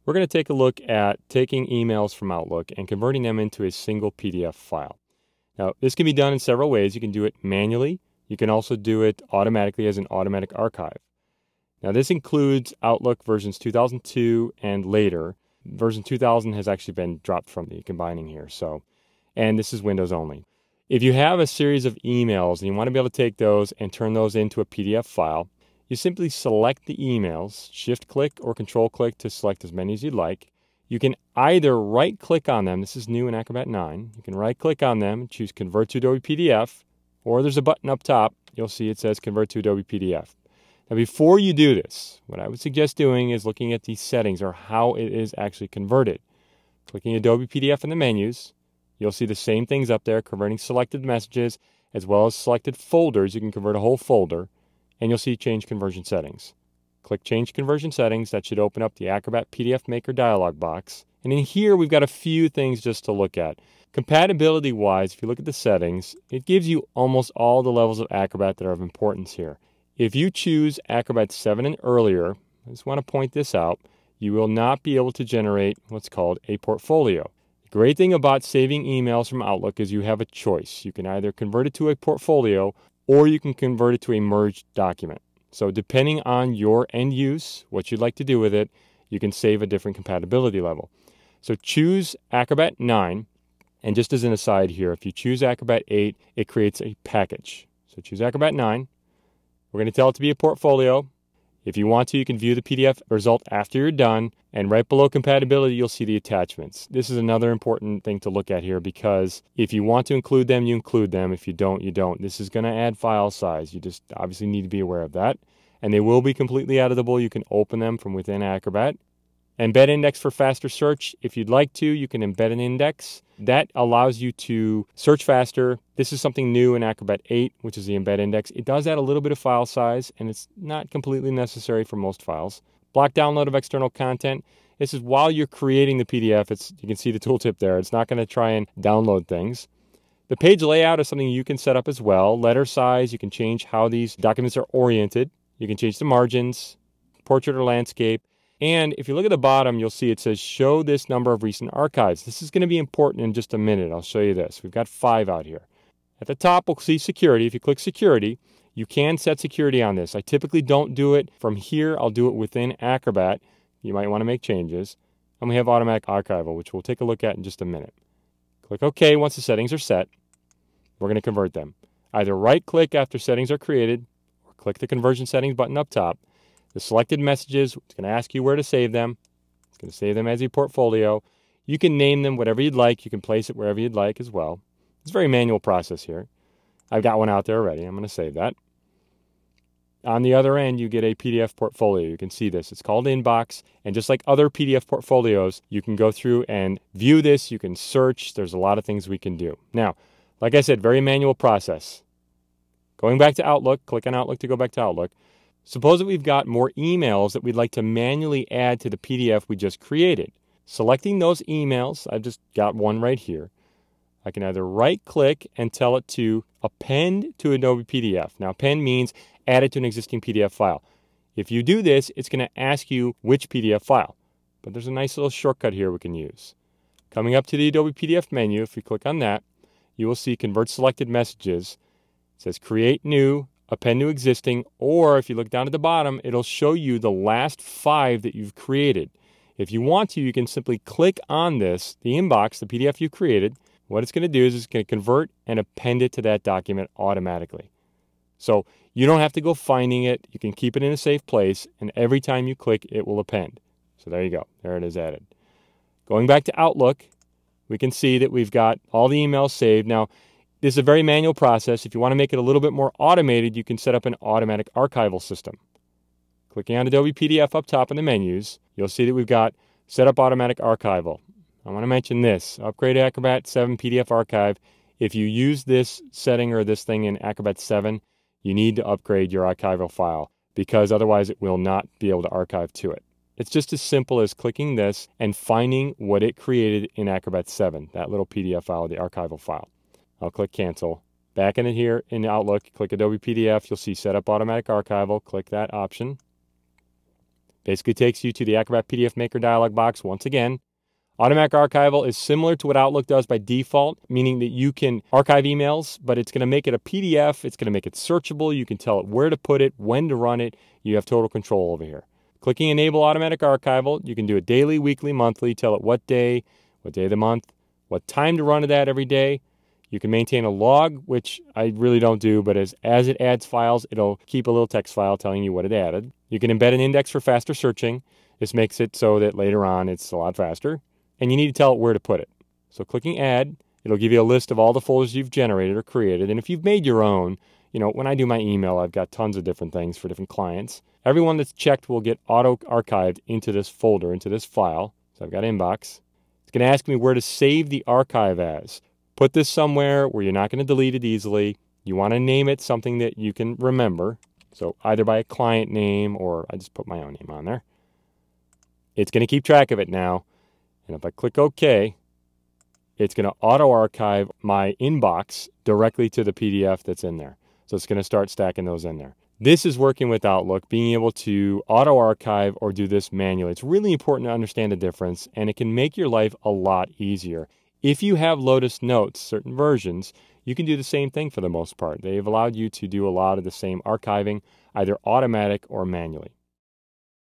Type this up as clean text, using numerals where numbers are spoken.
We're going to take a look at taking emails from Outlook and converting them into a single PDF file. Now, this can be done in several ways. You can do it manually. You can also do it automatically as an automatic archive. Now, this includes Outlook versions 2002 and later. Version 2000 has actually been dropped from the combining here. And this is Windows only. If you have a series of emails and you want to be able to take those and turn those into a PDF file, you simply select the emails, shift-click or control-click to select as many as you'd like. You can either right-click on them. This is new in Acrobat 9. You can right-click on them and choose Convert to Adobe PDF, or there's a button up top. You'll see it says Convert to Adobe PDF. Now, before you do this, what I would suggest doing is looking at these settings or how it is actually converted. Clicking Adobe PDF in the menus, you'll see the same things up there, converting selected messages as well as selected folders. You can convert a whole folder, and you'll see Change Conversion Settings. Click Change Conversion Settings. That should open up the Acrobat PDF Maker dialog box. And in here, we've got a few things just to look at. Compatibility-wise, if you look at the settings, it gives you almost all the levels of Acrobat that are of importance here. If you choose Acrobat 7 and earlier, I just want to point this out, you will not be able to generate what's called a portfolio. The great thing about saving emails from Outlook is you have a choice. You can either convert it to a portfolio or you can convert it to a merged document. So depending on your end use, what you'd like to do with it, you can save a different compatibility level. So choose Acrobat 9, and just as an aside here, if you choose Acrobat 8, it creates a package. So choose Acrobat 9. We're going to tell it to be a portfolio. If you want to, you can view the PDF result after you're done, and right below compatibility, you'll see the attachments. This is another important thing to look at here because if you want to include them, you include them. If you don't, you don't. This is going to add file size. You just obviously need to be aware of that. And they will be completely editable. You can open them from within Acrobat. Embed index for faster search. If you'd like to, you can embed an index. That allows you to search faster. This is something new in Acrobat 8, which is the embed index. It does add a little bit of file size, and it's not completely necessary for most files. Block download of external content. This is while you're creating the PDF. You can see the tooltip there. It's not going to try and download things. The page layout is something you can set up as well. Letter size, you can change how these documents are oriented. You can change the margins, portrait or landscape. And if you look at the bottom, you'll see it says show this number of recent archives. This is going to be important in just a minute. I'll show you this. We've got 5 out here. At the top, we'll see security. If you click security, you can set security on this. I typically don't do it from here. I'll do it within Acrobat. You might want to make changes. And we have automatic archival, which we'll take a look at in just a minute. Click OK once the settings are set. We're going to convert them. Either right-click after settings are created, or click the conversion settings button up top. The selected messages, it's going to ask you where to save them. It's going to save them as a portfolio. You can name them whatever you'd like. You can place it wherever you'd like as well. It's a very manual process here. I've got one out there already. I'm going to save that. On the other end, you get a PDF portfolio. You can see this. It's called Inbox. And just like other PDF portfolios, you can go through and view this. You can search. There's a lot of things we can do. Now, like I said, very manual process. Going back to Outlook, click on Outlook to go back to Outlook. Suppose that we've got more emails that we'd like to manually add to the PDF we just created. Selecting those emails, I've just got one right here. I can either right-click and tell it to append to Adobe PDF. Now, append means add it to an existing PDF file. If you do this, it's going to ask you which PDF file. But there's a nice little shortcut here we can use. Coming up to the Adobe PDF menu, if you click on that, you will see Convert Selected Messages. It says Create New, Append to Existing, or if you look down at the bottom, it'll show you the last 5 that you've created. If you want to, you can simply click on this, the inbox, the PDF you created. What it's going to do is it's going to convert and append it to that document automatically. So you don't have to go finding it. You can keep it in a safe place, and every time you click, it will append. So there you go. There it is added. Going back to Outlook, we can see that we've got all the emails saved. Now, this is a very manual process. If you want to make it a little bit more automated, you can set up an automatic archival system. Clicking on Adobe PDF up top in the menus, you'll see that we've got Set up Automatic Archival. I want to mention this. Upgrade Acrobat 7 PDF Archive. If you use this setting or this thing in Acrobat 7, you need to upgrade your archival file because otherwise it will not be able to archive to it. It's just as simple as clicking this and finding what it created in Acrobat 7, that little PDF file, the archival file. I'll click Cancel. Back in it here in Outlook, click Adobe PDF. You'll see Set up Automatic Archival. Click that option. Basically takes you to the Acrobat PDF Maker dialog box once again. Automatic archival is similar to what Outlook does by default, meaning that you can archive emails, but it's going to make it a PDF. It's going to make it searchable. You can tell it where to put it, when to run it. You have total control over here. Clicking Enable Automatic Archival, you can do it daily, weekly, monthly, tell it what day of the month, what time to run to that every day. You can maintain a log, which I really don't do, but as it adds files, it'll keep a little text file telling you what it added. You can embed an index for faster searching. This makes it so that later on it's a lot faster. And you need to tell it where to put it. So clicking Add, it'll give you a list of all the folders you've generated or created. And if you've made your own, when I do my email, I've got tons of different things for different clients. Everyone that's checked will get auto-archived into this folder, into this file. So I've got Inbox. It's going to ask me where to save the archive as. Put this somewhere where you're not going to delete it easily. You want to name it something that you can remember. So either by a client name or I just put my own name on there. It's going to keep track of it now. And if I click OK, it's going to auto-archive my inbox directly to the PDF that's in there. So it's going to start stacking those in there. This is working with Outlook, being able to auto-archive or do this manually. It's really important to understand the difference, and it can make your life a lot easier. If you have Lotus Notes, certain versions, you can do the same thing for the most part. They've allowed you to do a lot of the same archiving, either automatic or manually.